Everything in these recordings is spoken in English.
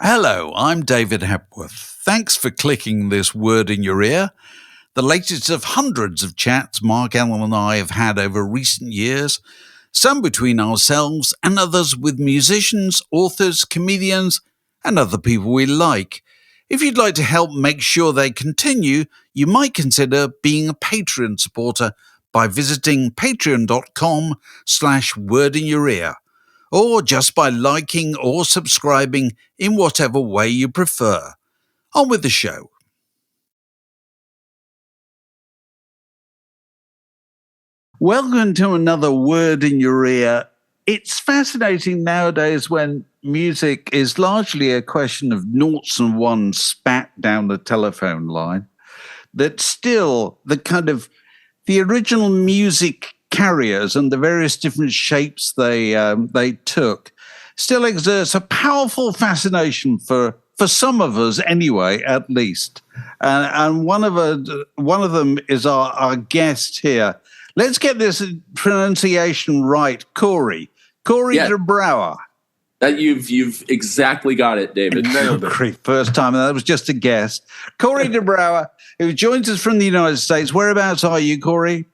Hello, I'm David Hepworth. Thanks for clicking this word in your ear, the latest of hundreds of chats Mark Allen and I have had over recent years, some between ourselves and others with musicians, authors, comedians, and other people we like. If you'd like to help make sure they continue, you might consider being a Patreon supporter by visiting patreon.com/wordinyour-ear, or just by liking or subscribing in whatever way you prefer. On with the show. Welcome to another Word in Your Ear. It's fascinating nowadays when music is largely a question of noughts and ones spat down the telephone line, that still the original music carriers and the various different shapes they took still exerts a powerful fascination for some of us anyway, at least. And one of them is our guest here. Let's get this pronunciation right, Corey. Corey duBrowa. That you've exactly got it, David. First time, and that was just a guess. Corey duBrowa, who joins us from the United States. Whereabouts are you, Corey?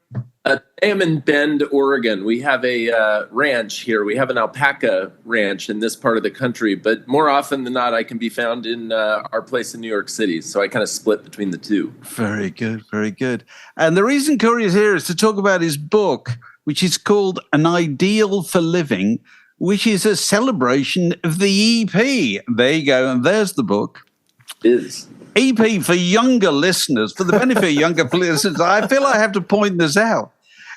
I am in Bend, Oregon. We have a ranch here. We have an alpaca ranch in this part of the country, but more often than not, I can be found in our place in New York City. So I kind of split between the two. Very good, very good. And the reason Corey is here is to talk about his book, which is called An Ideal for Living, which is a celebration of the EP. There you go, and there's the book. It is. EP for younger listeners, for the benefit of younger listeners, I feel I have to point this out.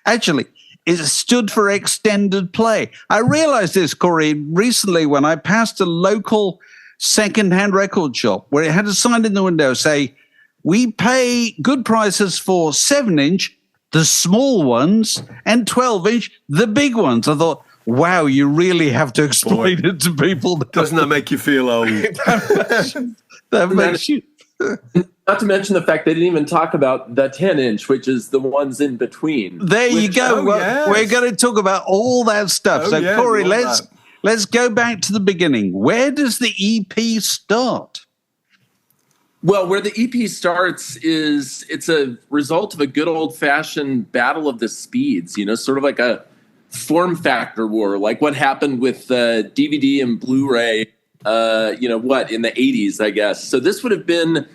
Actually, it stood for extended play. I realized this, Corey, recently when I passed a local second-hand record shop where it had a sign in the window say, "We pay good prices for 7-inch, the small ones, and 12-inch, the big ones." I thought, wow, you really have to explain it to people. Doesn't that make you feel old? That makes you... Not to mention the fact they didn't even talk about the 10-inch, which is the ones in between. There you go. We're going to talk about all that stuff. Corey, let's go back to the beginning. Where does the EP start? Well, where the EP starts is it's a result of a good old-fashioned battle of the speeds, sort of like a form factor war, like what happened with DVD and Blu-ray, in the 80s, I guess. So this would have been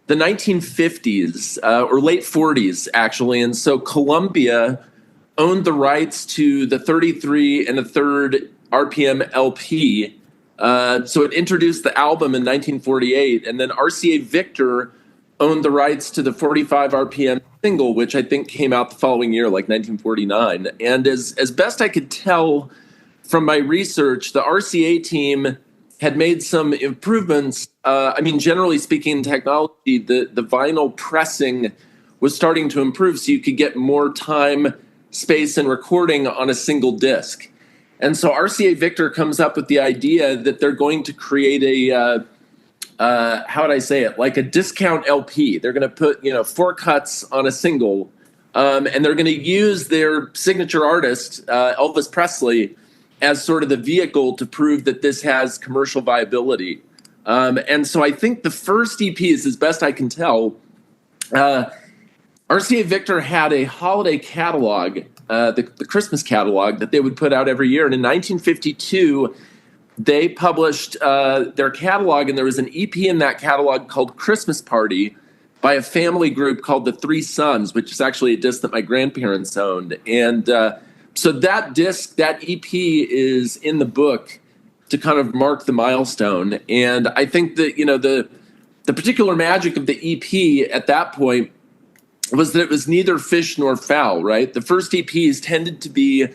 the 1950s or late 40s, actually. And so Columbia owned the rights to the 33 and a third RPM LP. So it introduced the album in 1948. And then RCA Victor owned the rights to the 45 RPM single, which I think came out the following year, like 1949. And as best I could tell from my research, the RCA team had made some improvements. Generally speaking, technology, the vinyl pressing was starting to improve so you could get more time, space, and recording on a single disc. And so RCA Victor comes up with the idea that they're going to create a, like a discount LP. They're going to put, 4 cuts on a single, and they're going to use their signature artist, Elvis Presley, as sort of the vehicle to prove that this has commercial viability. And so I think the first EP is, as best I can tell, RCA Victor had a holiday catalog, the Christmas catalog that they would put out every year. And in 1952, they published their catalog, and there was an EP in that catalog called Christmas Party by a family group called the Three Sons, which is actually a disc that my grandparents owned. And so that disc, that EP is in the book to kind of mark the milestone. And I think that, the particular magic of the EP at that point was that it was neither fish nor fowl, right? The first EPs tended to be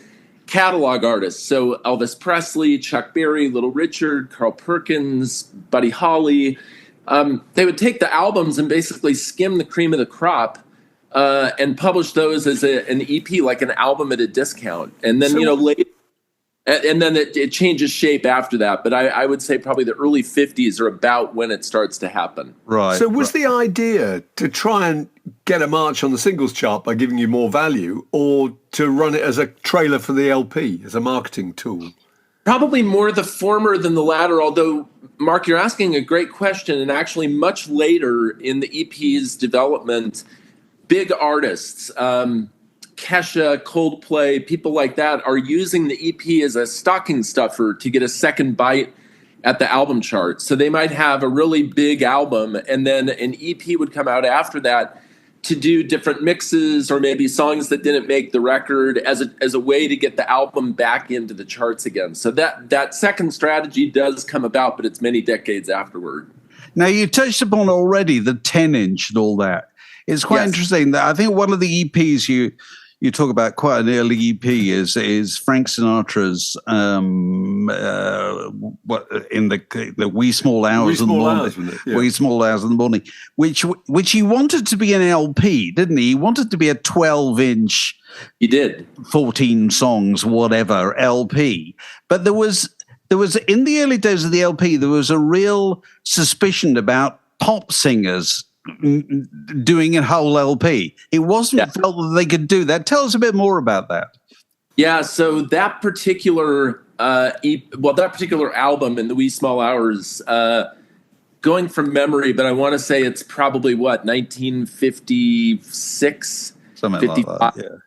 catalog artists. So Elvis Presley, Chuck Berry, Little Richard, Carl Perkins, Buddy Holly. They would take the albums and basically skim the cream of the crop and publish those as an EP, like an album at a discount. And then, later, and then it changes shape after that. But I would say probably the early 50s are about when it starts to happen. Right. So was the idea to try and get a march on the singles chart by giving you more value, or to run it as a trailer for the LP, as a marketing tool? Probably more the former than the latter, although Mark, you're asking a great question, and actually much later in the EP's development, big artists, Kesha, Coldplay, people like that are using the EP as a stocking stuffer to get a second bite at the album chart. So they might have a really big album, and then an EP would come out after that to do different mixes or maybe songs that didn't make the record as a way to get the album back into the charts again. So that second strategy does come about, but it's many decades afterward. Now, you touched upon already the 10-inch and all that. It's quite interesting that I think one of the EPs you talk about, quite an early EP, is Frank Sinatra's what in the wee small hours in the morning, wee small hours in the morning, which he wanted to be an LP, didn't he? He wanted to be a 12-inch. He did 14 songs, whatever LP, but there was in the early days of the LP there was a real suspicion about pop singers doing a whole LP. It wasn't felt that they could do that. Tell us a bit more about that. Yeah, so that particular that particular album in the wee small hours, going from memory, but I want to say it's probably 1956, something 55. Like that.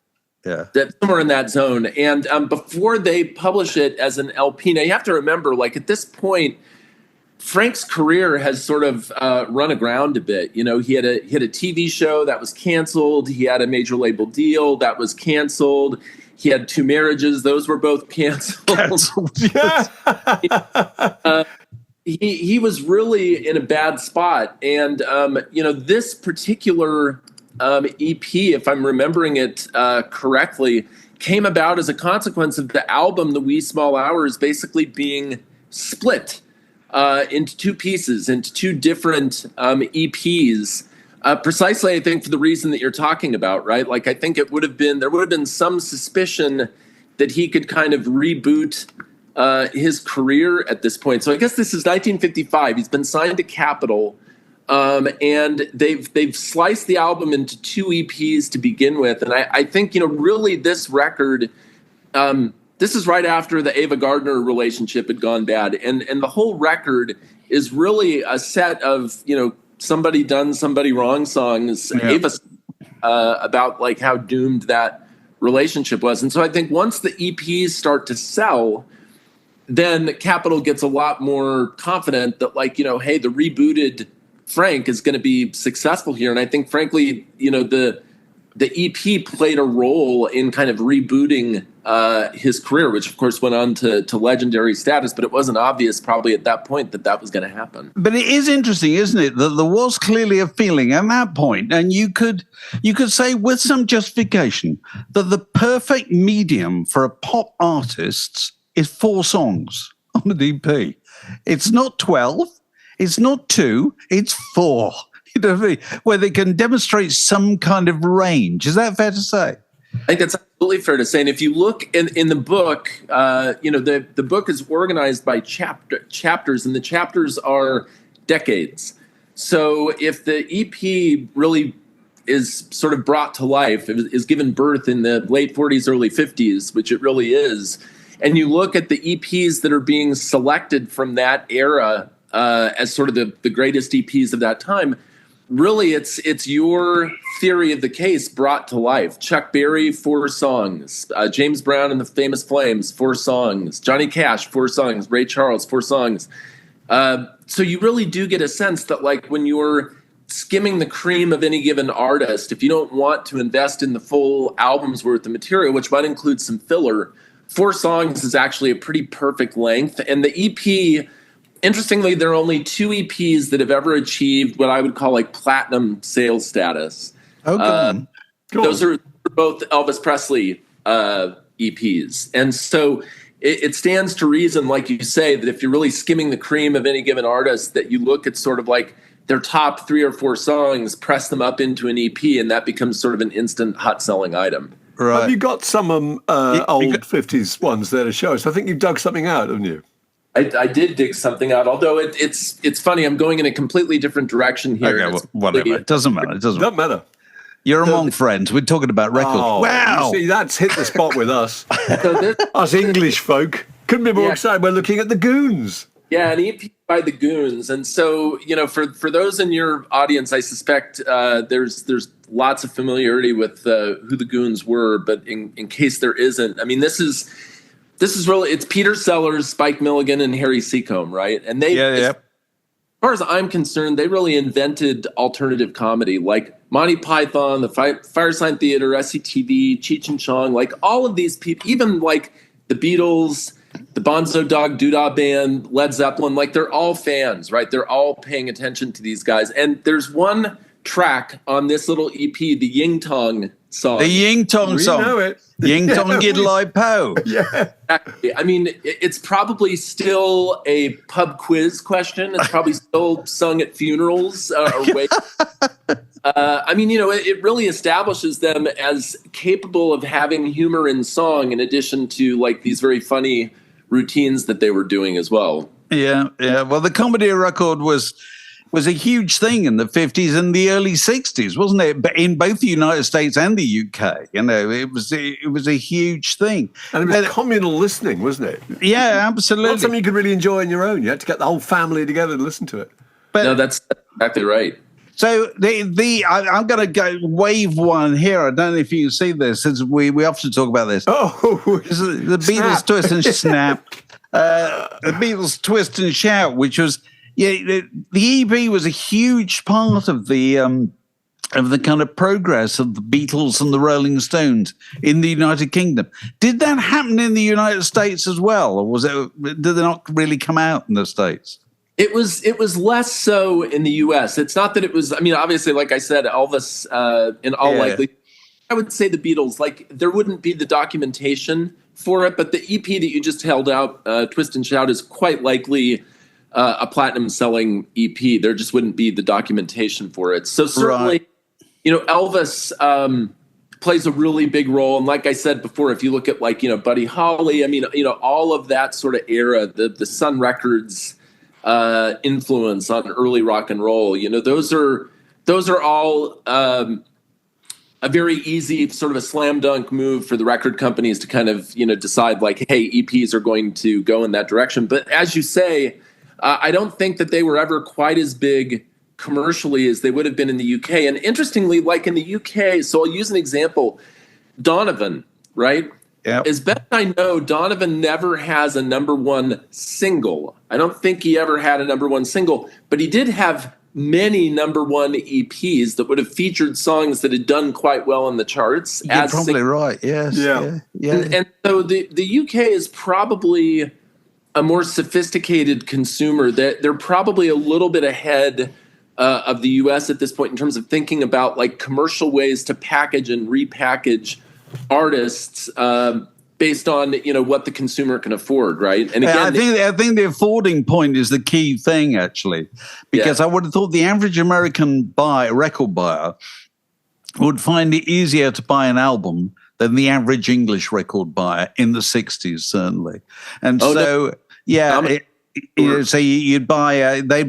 Yeah. Somewhere in that zone. And before they publish it as an LP, now you have to remember, like at this point, Frank's career has sort of run aground a bit. You know, he had a TV show that was canceled. He had a major label deal that was canceled. He had 2 marriages; those were both canceled. He was really in a bad spot, and this particular EP, if I'm remembering it correctly, came about as a consequence of the album, The Wee Small Hours, basically being split into 2 pieces, into 2 different EPs, precisely, I think, for the reason that you're talking about, right? Like, I think there would have been some suspicion that he could kind of reboot his career at this point. So I guess this is 1955. He's been signed to Capitol, and they've sliced the album into 2 EPs to begin with. And I think, really this record, this is right after the Ava Gardner relationship had gone bad. And the whole record is really a set of, somebody done, somebody wrong songs. Yeah. Ava, about like how doomed that relationship was. And so I think once the EPs start to sell, then Capitol gets a lot more confident that, like, hey, the rebooted Frank is going to be successful here. And I think, frankly, the EP played a role in kind of rebooting his career, which of course went on to legendary status, but it wasn't obvious probably at that point that was going to happen. But it is interesting, isn't it, that there was clearly a feeling at that point, and you could say with some justification that the perfect medium for a pop artist is 4 songs on an EP. It's not 12, it's not 2, it's 4. You know what I mean? Where they can demonstrate some kind of range. Is that fair to say? I think that's absolutely fair to say. And if you look in the book, the book is organized by chapters, and the chapters are decades. So if the EP really is sort of brought to life, is given birth in the late 40s, early 50s, which it really is, and you look at the EPs that are being selected from that era as sort of the greatest EPs of that time, really, it's your theory of the case brought to life. Chuck Berry, 4 songs. James Brown and the Famous Flames, 4 songs. Johnny Cash, 4 songs. Ray Charles, 4 songs. So you really do get a sense that, like, when you're skimming the cream of any given artist, if you don't want to invest in the full album's worth of material, which might include some filler, 4 songs is actually a pretty perfect length. And the EP... Interestingly, there are only 2 EPs that have ever achieved what I would call like platinum sales status. Okay. Cool. Those are both Elvis Presley EPs. And so it stands to reason, like you say, that if you're really skimming the cream of any given artist, that you look at sort of like their top 3 or 4 songs, press them up into an EP, and that becomes sort of an instant hot selling item. Right. Have you got some old 50s ones there to show us? I think you've dug something out, haven't you? I did dig something out, although it's funny. I'm going in a completely different direction here. Okay, whatever. It doesn't matter. It doesn't matter. You're among friends. We're talking about records. Oh, wow. You see, that's hit the spot with us. Us English folk. Couldn't be more excited. We're looking at the Goons. Yeah, an EP by the Goons. And so, for those in your audience, I suspect there's lots of familiarity with who the Goons were. But in case there isn't, I mean, this is really, it's Peter Sellers, Spike Milligan, and Harry Seacombe, right? And they, as far as I'm concerned, they really invented alternative comedy, like Monty Python, the Firesign Theater, SCTV, Cheech and Chong, like all of these people, even like the Beatles, the Bonzo Dog Doodah Band, Led Zeppelin, like they're all fans, right? They're all paying attention to these guys. And there's one track on this little EP, the Ying Tong song. The Ying Tong song. We know it. Ying Tong Gidlai Po. Yeah. Exactly. I mean, it's probably still a pub quiz question. It's probably still sung at funerals or wake. I mean, it really establishes them as capable of having humor in song in addition to like these very funny routines that they were doing as well. Yeah. Well, the comedy record was a huge thing in the 50s and the early 60s, wasn't it? But in both the United States and the UK, it was a huge thing. And it was communal listening, wasn't it? Yeah, absolutely. Not something you could really enjoy on your own. You had to get the whole family together to listen to it. But, no, that's exactly right. So I'm going to go wave one here. I don't know if you can see this, as we often talk about this. Oh, the Beatles Twist and Snap. The Beatles Twist and Shout, which was the EP was a huge part of the kind of progress of the Beatles and the Rolling Stones in the United Kingdom. Did that happen in the United States as well, or did they not really come out in the States? It was less so in the U.S. It's not that it was. I mean, obviously, like I said, Elvis in all likelihood. I would say the Beatles. Like there wouldn't be the documentation for it, but the EP that you just held out, "Twist and Shout," is quite likely a platinum-selling EP. There just wouldn't be the documentation for it. So certainly, Elvis plays a really big role. And like I said before, if you look at Buddy Holly, I mean, all of that sort of era, the Sun Records influence on early rock and roll, those are all a very easy sort of a slam dunk move for the record companies to kind of decide like, hey, EPs are going to go in that direction. But as you say, I don't think that they were ever quite as big commercially as they would have been in the UK. And interestingly, like in the UK, so I'll use an example, Donovan, right? Yep. As best I know, Donovan never has a number one single. I don't think he ever had a number one single, but he did have many number one EPs that would have featured songs that had done quite well in the charts. You're probably right. Yes. Yeah. And so the UK is probably a more sophisticated consumer. That they're probably a little bit ahead of the US at this point in terms of thinking about like commercial ways to package and repackage artists based on what the consumer can afford, right? And again, I think the affording point is the key thing, actually, because I would have thought the average American record buyer would find it easier to buy an album than the average English record buyer in the 60s, certainly. And so you'd they'd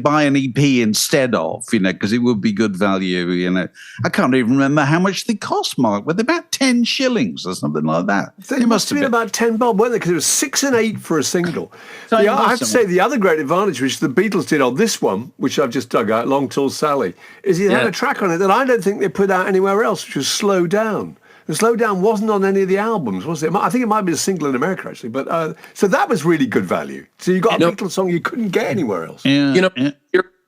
buy an EP instead of, because it would be good value, I can't even remember how much they cost, Mark. Were they about 10 shillings or something like that? They must have been about 10 bob, weren't they? Because it was 6 and 8 for a single. I have to say the other great advantage, which the Beatles did on this one, which I've just dug out, Long Tall Sally, is it had a track on it that I don't think they put out anywhere else, which was Slow Down. The Slow Down wasn't on any of the albums, was it? I think it might be a single in America, actually. But so that was really good value. So you got a Beatles song you couldn't get anywhere else.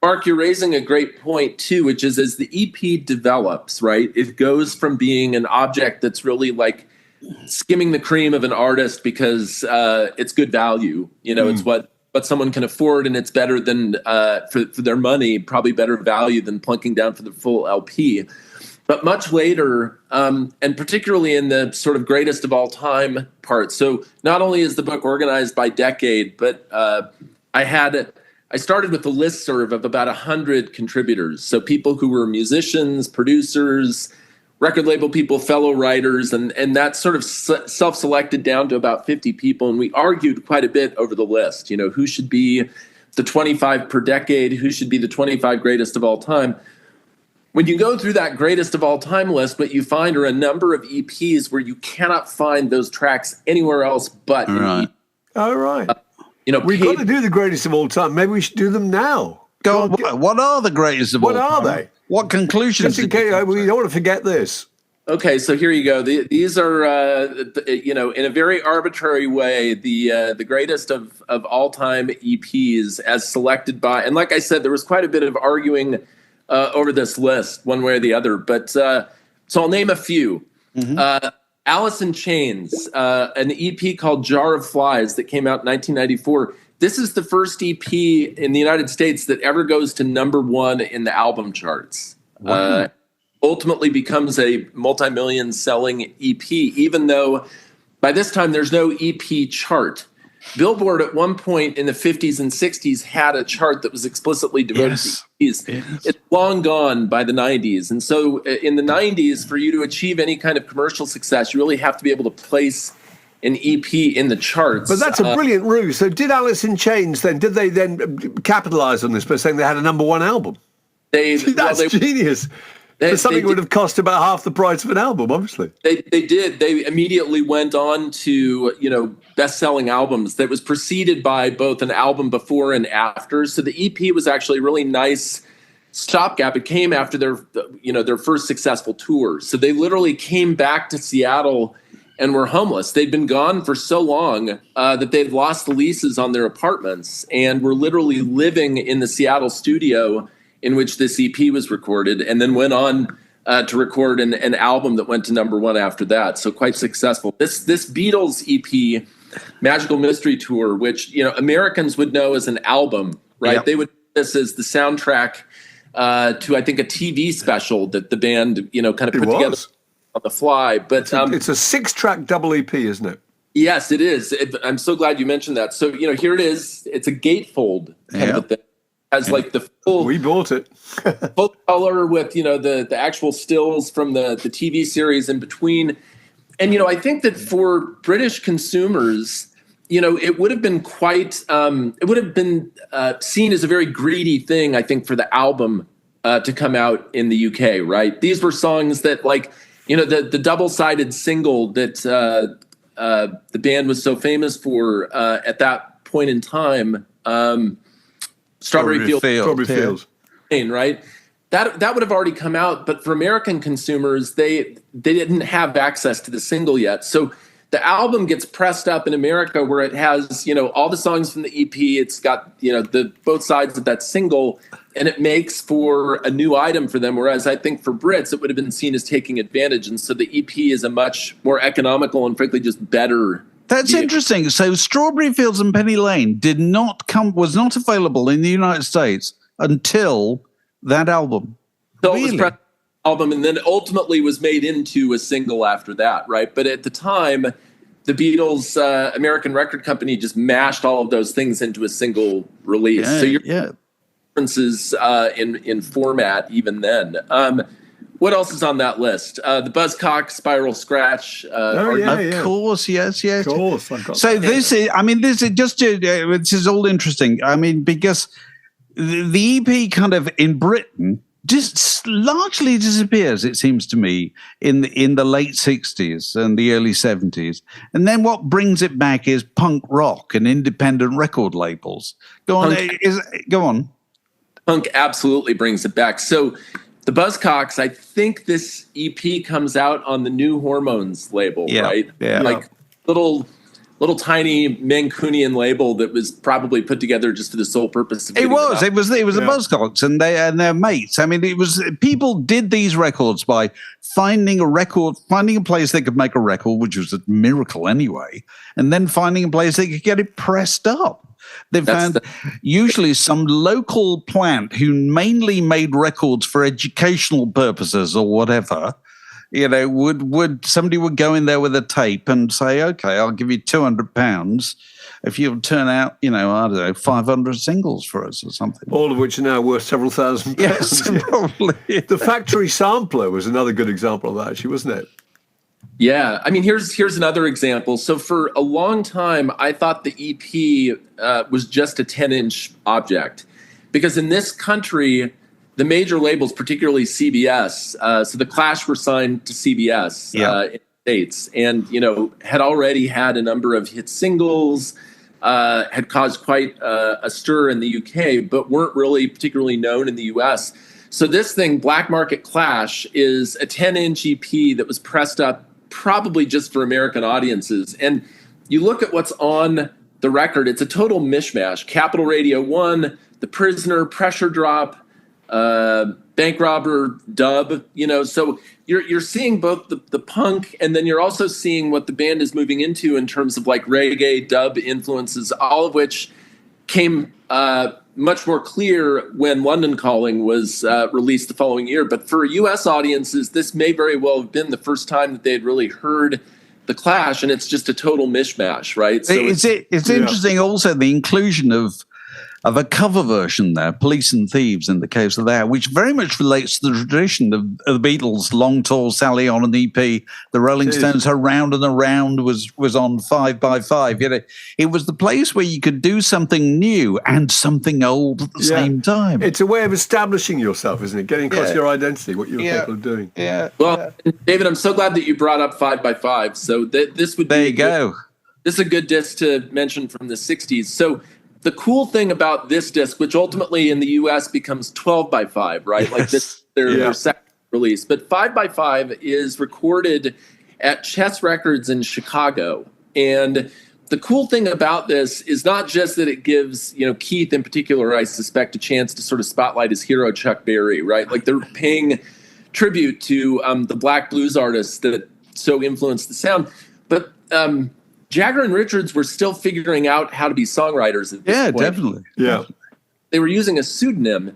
Mark, you're raising a great point, too, which is as the EP develops, right, it goes from being an object that's really like skimming the cream of an artist because it's good value. It's what someone can afford, and it's better than for their money, probably better value than plunking down for the full LP. But much later, and particularly in the sort of greatest of all time part. So not only is the book organized by decade, but I started with a listserv of about 100 contributors. So people who were musicians, producers, record label people, fellow writers, and that sort of self-selected down to about 50 people. And we argued quite a bit over the list. Who should be the 25 per decade? Who should be the 25 greatest of all time? When you go through that greatest of all time list, what you find are a number of EPs where you cannot find those tracks anywhere else but in All right. We've got to do the greatest of all time. Maybe we should do them now. Go on, what are the greatest of all time? What are they? What conclusions? Just in case we don't want to forget this. Okay, so here you go. These are, in a very arbitrary way, the greatest of all time EPs as selected by. And like I said, there was quite a bit of arguing over this list, one way or the other. But so I'll name a few. Mm-hmm. Alice in Chains, an EP called Jar of Flies that came out in 1994. This is the first EP in the United States that ever goes to #1 in the album charts. Wow. Ultimately becomes a multi-million selling EP, even though by this time there's no EP chart. Billboard at one point in the 50s and 60s had a chart that was explicitly devoted to EPs. Yes. It's long gone by the 90s. And so in the 90s, for you to achieve any kind of commercial success, you really have to be able to place an EP in the charts. But that's a brilliant ruse. So did Alice in Chains then, did they then capitalize on this by saying they had a #1 album? That's genius. Something would have cost about half the price of an album, obviously. They did. They immediately went on to, best-selling albums that was preceded by both an album before and after. So the EP was actually a really nice stopgap. It came after their first successful tour. So they literally came back to Seattle and were homeless. They'd been gone for so long that they'd lost the leases on their apartments and were literally living in the Seattle studio in which this EP was recorded, and then went on to record an album that went to #1 after that. So quite successful. This Beatles EP, Magical Mystery Tour, which Americans would know as an album, right? Yep. They would know this as the soundtrack to, I think, a TV special that the band kind of put together on the fly. But it's a 6-track double EP, isn't it? Yes, it is. I'm so glad you mentioned that. So here it is. It's a gatefold kind of a thing. Has like the full, we bought it full color with the actual stills from the TV series in between. And I think that for British consumers, it would have been it would have been seen as a very greedy thing, I think, for the album to come out in the UK, right? These were songs that, like, the double-sided single that the band was so famous for at that point in time. Strawberry Fields, right? That would have already come out, but for American consumers, they didn't have access to the single yet. So the album gets pressed up in America, where it has all the songs from the EP. It's got the both sides of that single, and it makes for a new item for them. Whereas I think for Brits, it would have been seen as taking advantage, and so the EP is a much more economical and frankly just better. That's interesting. So Strawberry Fields and Penny Lane was not available in the United States until that album. So really? It was pressed album, and then ultimately was made into a single after that, right? But at the time, the Beatles American record company just mashed all of those things into a single release. So your differences in format even then. What else is on that list? The Buzzcocks, Spiral Scratch. Of course, yes. Of course. So this is all interesting. I mean, because the EP kind of in Britain just largely disappears, it seems to me, in the late 60s and the early 70s. And then what brings it back is punk rock and independent record labels. Go on. Punk absolutely brings it back. So the Buzzcocks, I think this EP comes out on the New Hormones label, right? Yeah. Like little tiny Mancunian label that was probably put together just for the sole purpose of it was the Buzzcocks and their mates. I mean, people did these records by finding a place they could make a record, which was a miracle anyway, and then finding a place they could get it pressed up. They found usually some local plant who mainly made records for educational purposes or whatever. Somebody would go in there with a tape and say, "Okay, I'll give you £200 if you'll turn out, I don't know, 500 singles for us or something." All of which are now worth several thousand pounds. Yes, probably. The factory sampler was another good example of that, actually, wasn't it? Yeah, I mean, here's another example. So for a long time, I thought the EP was just a 10-inch object, because in this country, the major labels, particularly CBS, so the Clash were signed to CBS in the States, and had already had a number of hit singles, had caused quite a stir in the UK, but weren't really particularly known in the US. So this thing, Black Market Clash, is a 10-inch EP that was pressed up probably just for American audiences. And you look at what's on the record, it's a total mishmash. Capitol Radio 1, The Prisoner, Pressure Drop, Bank Robber, Dub, so you're seeing both the punk, and then you're also seeing what the band is moving into in terms of like reggae, dub influences, all of which came much more clear when London Calling was released the following year. But for US audiences, this may very well have been the first time that they had really heard the Clash, and it's just a total mishmash, right? So it's interesting also the inclusion of a cover version there, Police and Thieves in the case of that, which very much relates to the tradition of the Beatles, Long Tall Sally on an EP, the Rolling Stones, Around and Around was on 5 by 5. It was the place where you could do something new and something old at the same time. It's a way of establishing yourself, isn't it? Getting across your identity, what you're capable of doing. Yeah. Well, David, I'm so glad that you brought up 5 by 5. So this would be there you go. This is a good disc to mention from the 60s. So the cool thing about this disc, which ultimately in the US becomes 12 by 5, right? Like this, their second release. But 5 by 5 is recorded at Chess Records in Chicago. And the cool thing about this is not just that it gives, Keith in particular, I suspect, a chance to sort of spotlight his hero, Chuck Berry, right? Like they're paying tribute to the black blues artists that so influenced the sound. But Jagger and Richards were still figuring out how to be songwriters at this point. Definitely. Yeah. They were using a pseudonym,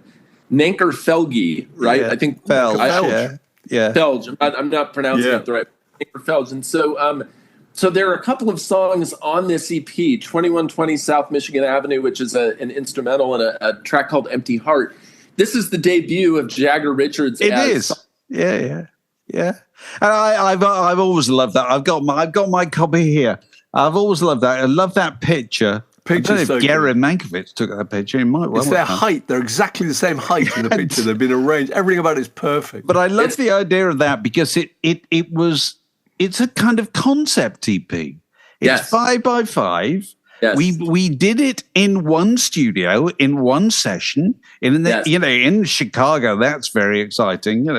Nanker Felge, right? Yeah. I think Felge. Yeah. Felge. I'm not pronouncing it the right. Nanker Felge. And so there are a couple of songs on this EP, 2120 South Michigan Avenue, which is an instrumental, and a track called Empty Heart. This is the debut of Jagger Richards. It is. Yeah. And I've always loved that. I've got my copy here. I've always loved that. I love that picture. I don't know if Gary Mankiewicz took that picture. He might well. It's their height. They're exactly the same height in the picture. They've been arranged. Everything about it is perfect. But I love the idea of that because it's a kind of concept EP. It's 5 by 5. Yes. We did it in one studio, in one session, in Chicago. That's very exciting,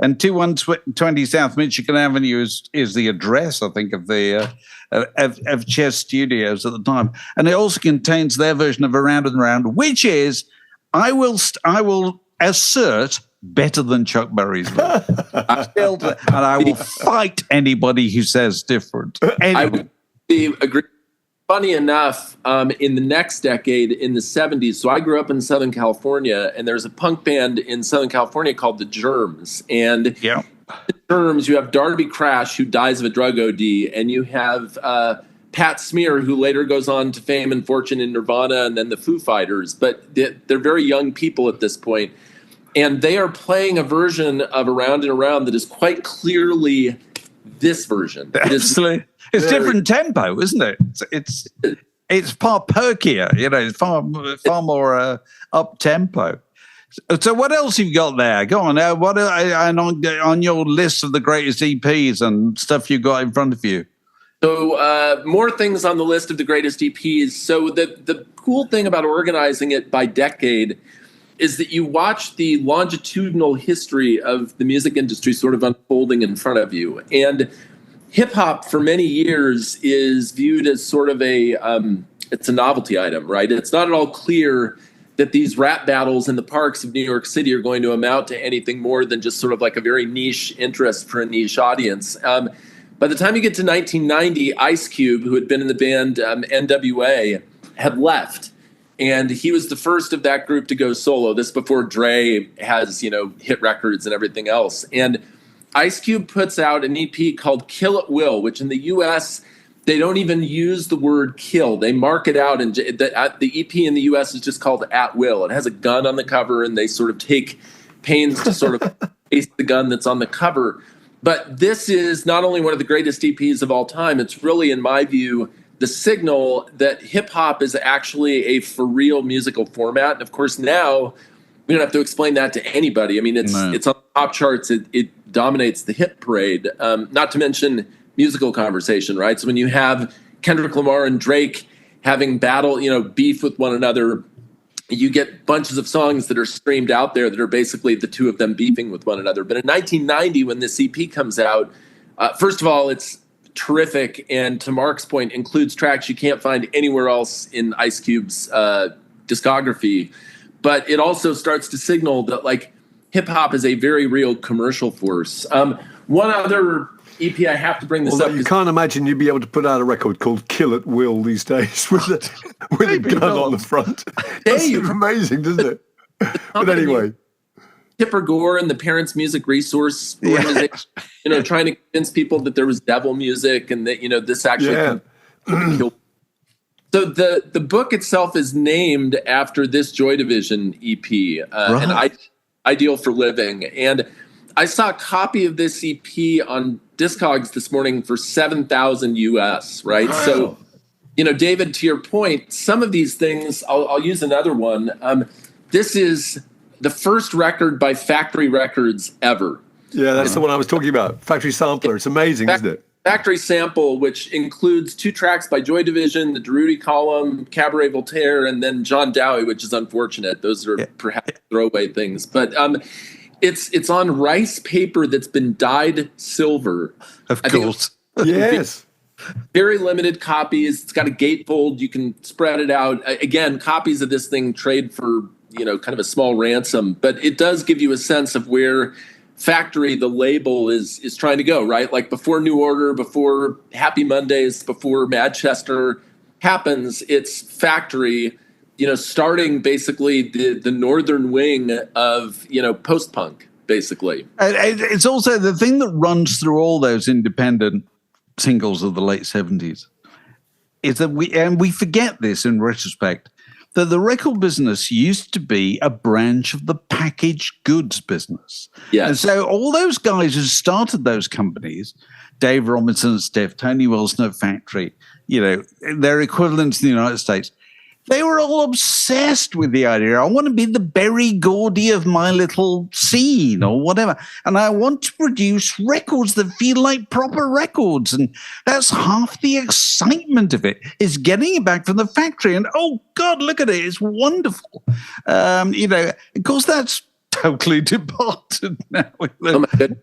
And 2120 South Michigan Avenue is the address, I think, of the of Chess Studios at the time, and it also contains their version of Around and Around, which is, I will assert, better than Chuck Berry's version. And I will fight anybody who says different. Anyway. I would agree. Funny enough, in the next decade, in the 70s, so I grew up in Southern California, and there's a punk band in Southern California called The Germs. And The Germs, you have Darby Crash, who dies of a drug OD, and you have Pat Smear, who later goes on to fame and fortune in Nirvana and then the Foo Fighters. But they're very young people at this point. And they are playing a version of Around and Around that is quite clearly this version. Absolutely. It's different tempo, isn't it? It's far perkier, it's far more up tempo. So what else have you got there? Go on. What on your list of the greatest EPs and stuff you got in front of you? So more things on the list of the greatest EPs. So the cool thing about organizing it by decade is that you watch the longitudinal history of the music industry sort of unfolding in front of you. And hip hop for many years is viewed as sort of it's a novelty item, right? It's not at all clear that these rap battles in the parks of New York City are going to amount to anything more than just sort of like a very niche interest for a niche audience. By the time you get to 1990, Ice Cube, who had been in the band NWA, had left. And he was the first of that group to go solo. This before Dre has, hit records and everything else. And Ice Cube puts out an EP called Kill at Will, which in the U.S., they don't even use the word kill. They mark it out, and the EP in the U.S. is just called At Will. It has a gun on the cover, and they sort of take pains to sort of paste the gun that's on the cover. But this is not only one of the greatest EPs of all time, it's really, in my view, the signal that hip-hop is actually a for-real musical format. And, of course, now we don't have to explain that to anybody. I mean, it's on the top charts. It dominates the hit parade, not to mention musical conversation, right? So when you have Kendrick Lamar and Drake having beef with one another. You get bunches of songs that are streamed out there that are basically the two of them beefing with one another. But in 1990, when this EP comes out, first of all, it's terrific. And to Mark's point, includes tracks you can't find anywhere else in Ice Cube's discography. But it also starts to signal that like hip hop is a very real commercial force. One other EP I have to bring this up. You can't imagine you'd be able to put out a record called Kill at Will these days with a gun on the front. That's amazing, doesn't it? But anyway. Tipper Gore and the Parents Music Resource Organization, trying to convince people that there was devil music and that, this actually can kill. So the book itself is named after this Joy Division EP, and Ideal for Living. And I saw a copy of this EP on Discogs this morning for $7,000 US, right? Wow. So, David, to your point, some of these things, I'll use another one. This is the first record by Factory Records ever. Yeah, that's the one I was talking about. Factory Sampler. It's amazing, isn't it? Factory Sample, which includes 2 tracks by Joy Division, the Durruti Column, Cabaret Voltaire, and then John Dowie, which is unfortunate. Those are perhaps throwaway things. But it's on rice paper that's been dyed silver. Of course. Yes. Very limited copies. It's got a gatefold. You can spread it out. Again, copies of this thing trade for, kind of a small ransom. But it does give you a sense of where Factory, the label, is trying to go, right? Like before New Order, before Happy Mondays, before Manchester happens, it's Factory, starting basically the northern wing of, post-punk, basically. It's also the thing that runs through all those independent singles of the late 70s is that we forget this in retrospect, that the record business used to be a branch of the packaged goods business. Yes. And so all those guys who started those companies, Dave Robinson at Stiff, Tony Wilson at Factory, their equivalents in the United States, they were all obsessed with the idea. I want to be the Berry Gordy of my little scene or whatever. And I want to produce records that feel like proper records. And that's half the excitement of it, is getting it back from the factory. And, oh, God, look at it. It's wonderful. Of course, that's totally departed now. Oh, my goodness.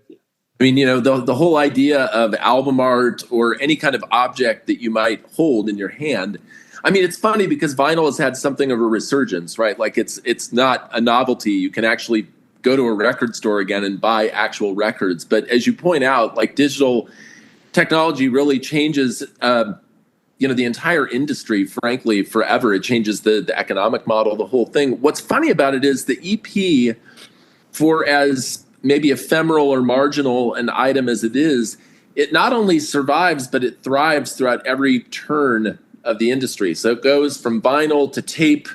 I mean, the whole idea of album art or any kind of object that you might hold in your hand. I mean, it's funny because vinyl has had something of a resurgence, right? Like it's not a novelty. You can actually go to a record store again and buy actual records. But as you point out, like digital technology really changes, the entire industry, frankly, forever. It changes the economic model, the whole thing. What's funny about it is the EP, for as maybe ephemeral or marginal an item as it is, it not only survives, but it thrives throughout every turn of the industry. So it goes from vinyl to tape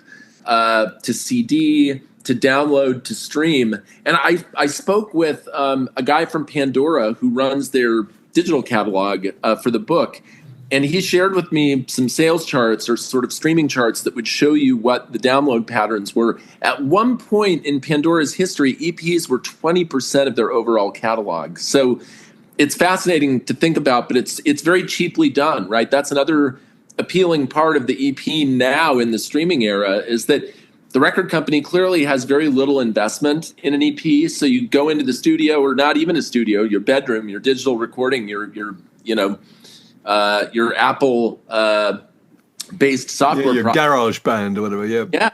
to CD to download to stream. And I spoke with a guy from Pandora who runs their digital catalog for the book. And he shared with me some sales charts or sort of streaming charts that would show you what the download patterns were. At one point in Pandora's history, EPs were 20% of their overall catalog. So it's fascinating to think about, but it's very cheaply done, right? That's another appealing part of the EP now in the streaming era, is that the record company clearly has very little investment in an EP. So you go into the studio, or not even a studio, your bedroom, your digital recording, your Apple based software, your Garage Band or whatever. Yeah.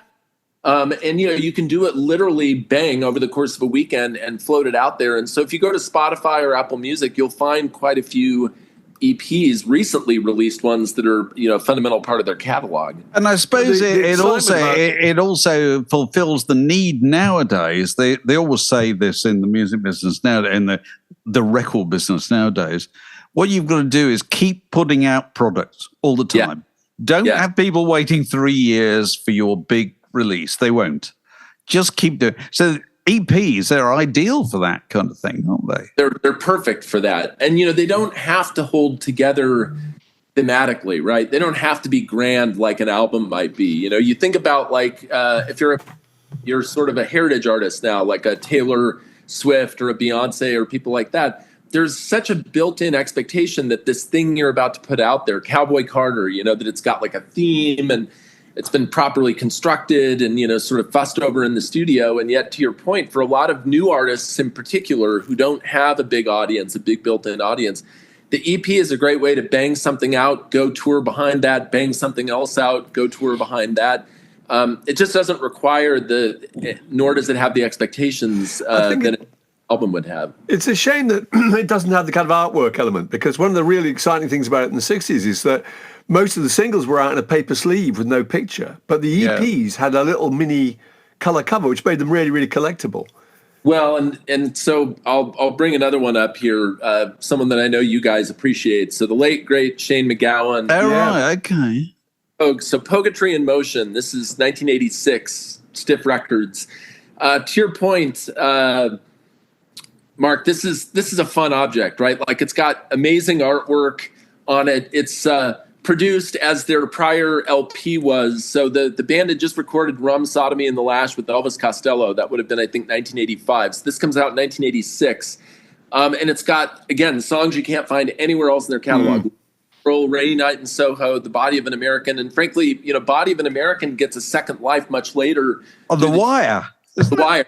And you can do it literally bang over the course of a weekend and float it out there. And so if you go to Spotify or Apple Music, you'll find quite a few EPs, recently released ones that are a fundamental part of their catalog. And I suppose it also fulfills the need nowadays. They always say this in the music business now, in the record business nowadays. What you've got to do is keep putting out products all the time. Don't have people waiting 3 years for your big release. They won't. Just keep doing. So EPs, they're ideal for that kind of thing, aren't they? They're perfect for that. And, they don't have to hold together thematically, right? They don't have to be grand like an album might be. You think about like if you're sort of a heritage artist now, like a Taylor Swift or a Beyonce or people like that, there's such a built-in expectation that this thing you're about to put out there, Cowboy Carter, that it's got like a theme and it's been properly constructed and, sort of fussed over in the studio. And yet, to your point, for a lot of new artists in particular who don't have a big audience, a big built-in audience, the EP is a great way to bang something out, go tour behind that, bang something else out, go tour behind that. It just doesn't require nor does it have the expectations that an album would have. It's a shame that it doesn't have the kind of artwork element, because one of the really exciting things about it in the 60s is that most of the singles were out in a paper sleeve with no picture, but the EPs had a little mini color cover, which made them really, really collectible. Well, and so I'll bring another one up here, someone that I know you guys appreciate. So the late, great Shane MacGowan. Oh, right, okay. Pogues. So Poetry in Motion, this is 1986, Stiff Records. To your point, Mark, this is a fun object, right? Like, it's got amazing artwork on it. It's produced as their prior LP was. So the band had just recorded Rum, Sodomy, and the Lash with Elvis Costello. That would have been, I think, 1985. So this comes out in 1986. And it's got, again, songs you can't find anywhere else in their catalog. Rainy Night in Soho, The Body of an American. And frankly, Body of an American gets a second life much later. On The Wire. The Wire.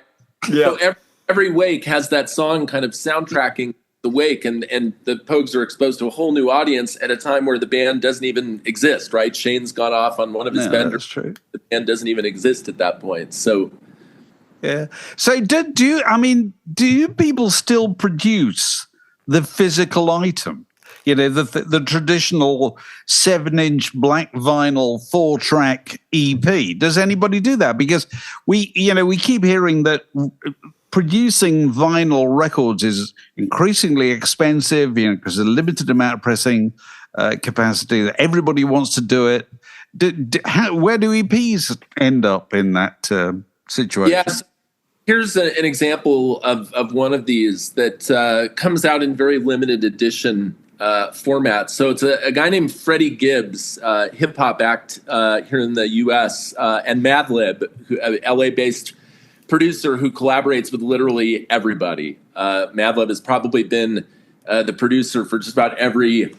Yeah. So every wake has that song kind of soundtracking the wake, and the Pogues are exposed to a whole new audience at a time where the band doesn't even exist, right? Shane's gone off on one of his vendors. That's true. The band doesn't even exist at that point. So, yeah. So do you people still produce the physical item? The traditional 7-inch black vinyl 4-track EP. Does anybody do that? Because we keep hearing that producing vinyl records is increasingly expensive, because there's a limited amount of pressing capacity. That everybody wants to do it. Where do EPs end up in that situation? Yes. Here's an example of one of these that comes out in very limited edition format. So it's a guy named Freddie Gibbs, hip hop act here in the U.S., and Madlib, LA-based producer who collaborates with literally everybody. Madlib has probably been the producer for just about every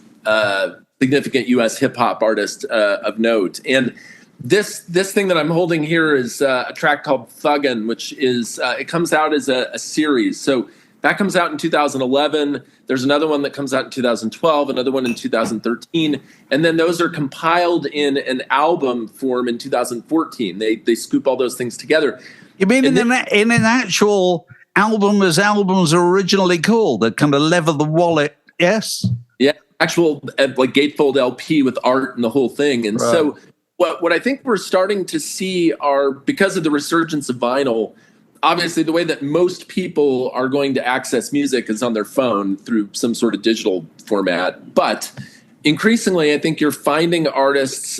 significant U.S. hip hop artist of note. And this thing that I'm holding here is a track called Thuggin', which is it comes out as a series. So that comes out in 2011. There's another one that comes out in 2012, another one in 2013, and then those are compiled in an album form in 2014. They scoop all those things together. You mean in an actual album, as albums are originally called, that kind of leather the wallet? Yes. Yeah, actual like gatefold LP with art and the whole thing. And so what I think we're starting to see are, because of the resurgence of vinyl, obviously the way that most people are going to access music is on their phone through some sort of digital format. But increasingly, I think you're finding artists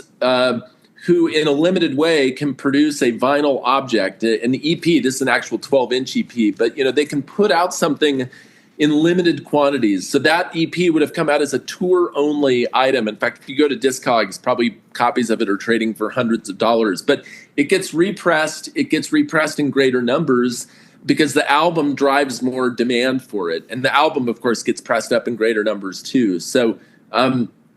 who in a limited way can produce a vinyl object, an EP. This is an actual 12-inch EP, but they can put out something in limited quantities. So that EP would have come out as a tour-only item. In fact, if you go to Discogs, probably copies of it are trading for hundreds of dollars. But it gets repressed. It gets repressed in greater numbers because the album drives more demand for it. And the album, of course, gets pressed up in greater numbers too. So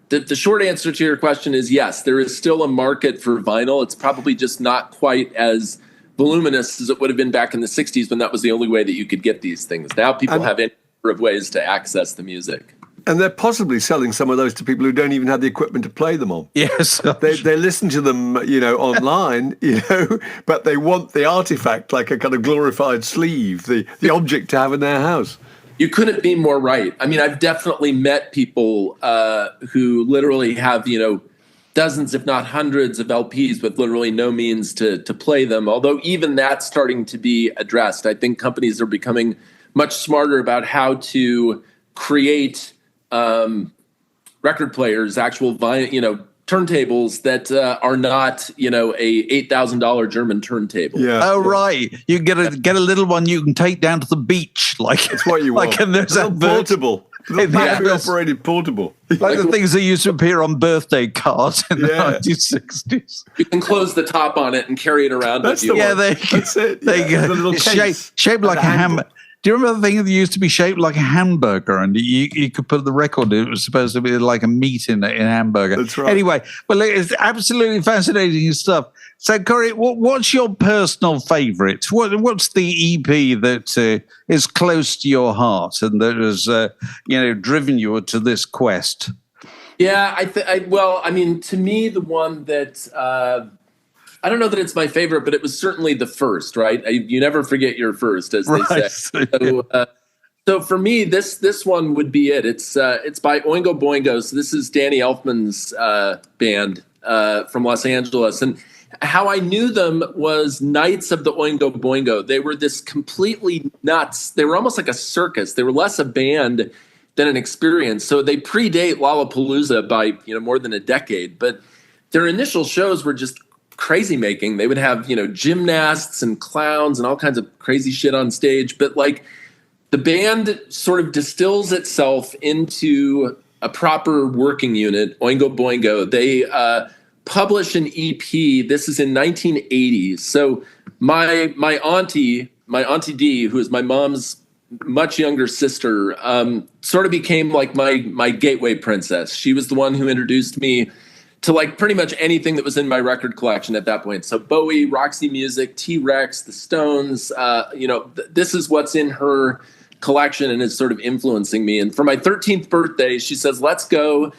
the short answer to your question is yes, there is still a market for vinyl. It's probably just not quite as voluminous as it would have been back in the 60s when that was the only way that you could get these things. Now people have any number of ways to access the music. And they're possibly selling some of those to people who don't even have the equipment to play them on. Yes. They listen to them, online, but they want the artifact, like a kind of glorified sleeve, the object to have in their house. You couldn't be more right. I mean, I've definitely met people who literally have, dozens, if not hundreds of LPs with literally no means to play them, although even that's starting to be addressed. I think companies are becoming much smarter about how to create record players, actual turntables that are not, a $8,000 German turntable. Yeah. Oh, right. You get a little one you can take down to the beach, like that's what you want. Like, and there's a portable, battery operated portable, like the things that used to appear on birthday cards in the 1960s. You can close the top on it and carry it around with you. Yeah, that's it. They the little shaped like a hammer. Do you remember the thing that used to be shaped like a hamburger, and you could put the record? It was supposed to be like a meat in a hamburger. That's right. Anyway, but it's absolutely fascinating stuff. So, Corey, what's your personal favourite? What's the EP that is close to your heart and that has driven you to this quest? Yeah, I mean, to me, the one that I don't know that it's my favorite, but it was certainly the first, right? You never forget your first, as they say. So for me, this one would be it. It's by Oingo Boingo. So this is Danny Elfman's band from Los Angeles. And how I knew them was Nights of the Oingo Boingo. They were this completely nuts. They were almost like a circus. They were less a band than an experience. So they predate Lollapalooza by more than a decade. But their initial shows were just crazy making. They would have gymnasts and clowns and all kinds of crazy shit on stage, but like the band sort of distills itself into a proper working unit. Oingo Boingo, they publish an EP. This is in 1980. So my auntie D, who is my mom's much younger sister, sort of became like my gateway princess. She was the one who introduced me to like pretty much anything that was in my record collection at that point. So Bowie, Roxy Music, T-Rex, the Stones, this is what's in her collection and is sort of influencing me. And for my 13th birthday, she says, let's go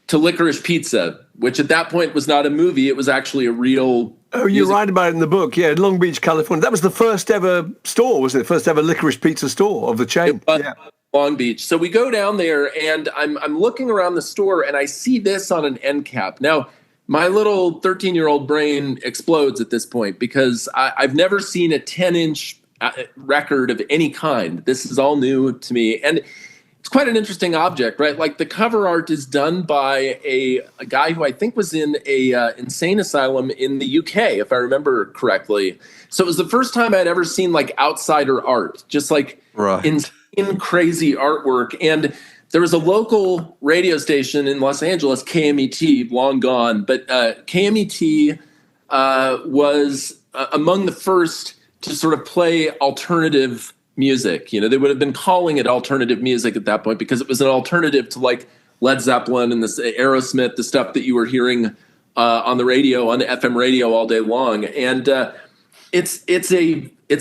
to Licorice Pizza, which at that point was not a movie. It was actually a real... Oh, you write about it in the book. Yeah, Long Beach, California. That was the first ever store, wasn't it? First ever Licorice Pizza store of the chain. Yeah. Long Beach. So we go down there, and I'm looking around the store, and I see this on an end cap. Now, my little 13-year-old brain explodes at this point because I've never seen a 10-inch record of any kind. This is all new to me, and it's quite an interesting object, right? Like the cover art is done by a guy who I think was in a insane asylum in the UK, if I remember correctly. So it was the first time I'd ever seen like outsider art, just like in crazy artwork. And there was a local radio station in Los Angeles, KMET, long gone, but KMET was among the first to sort of play alternative music. They would have been calling it alternative music at that point because it was an alternative to like Led Zeppelin and this Aerosmith, the stuff that you were hearing on the radio, on the FM radio all day long. And it's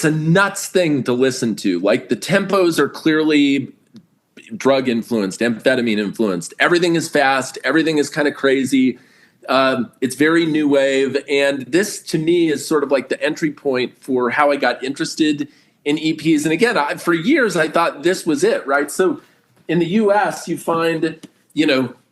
a nuts thing to listen to. Like the tempos are clearly drug influenced, amphetamine influenced. Everything is fast. Everything is kind of crazy. It's very new wave. And this to me is sort of like the entry point for how I got interested in EPs. And again, for years, I thought this was it, right? So in the US, you find,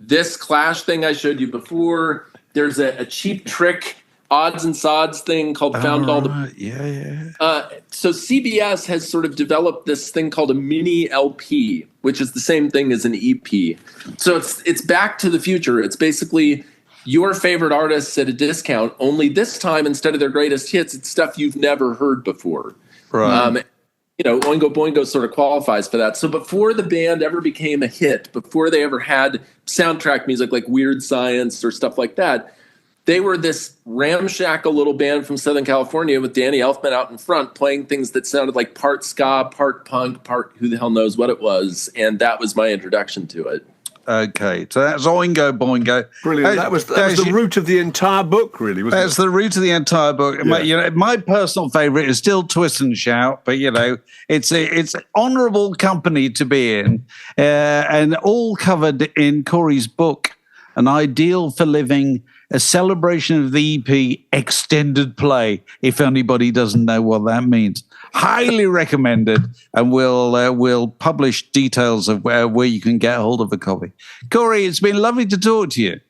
this Clash thing I showed you before. There's a Cheap Trick odds and sods thing called Found All the... So CBS has sort of developed this thing called a mini LP, which is the same thing as an EP. So it's back to the future. It's basically your favorite artists at a discount, only this time, instead of their greatest hits, it's stuff you've never heard before. Right. Oingo Boingo sort of qualifies for that. So before the band ever became a hit, before they ever had soundtrack music like Weird Science or stuff like that, they were this ramshackle little band from Southern California with Danny Elfman out in front playing things that sounded like part ska, part punk, part who the hell knows what it was. And that was my introduction to it. Okay, so that's Oingo Boingo. Brilliant. That was the root of the entire book, really, wasn't it? That's the root of the entire book. Yeah. My personal favourite is still Twist and Shout, but it's honourable company to be in, and all covered in Corey's book, An Ideal for Living, a celebration of the EP extended play. If anybody doesn't know what that means, highly recommended, and we'll publish details of where you can get hold of a copy. Corey, it's been lovely to talk to you.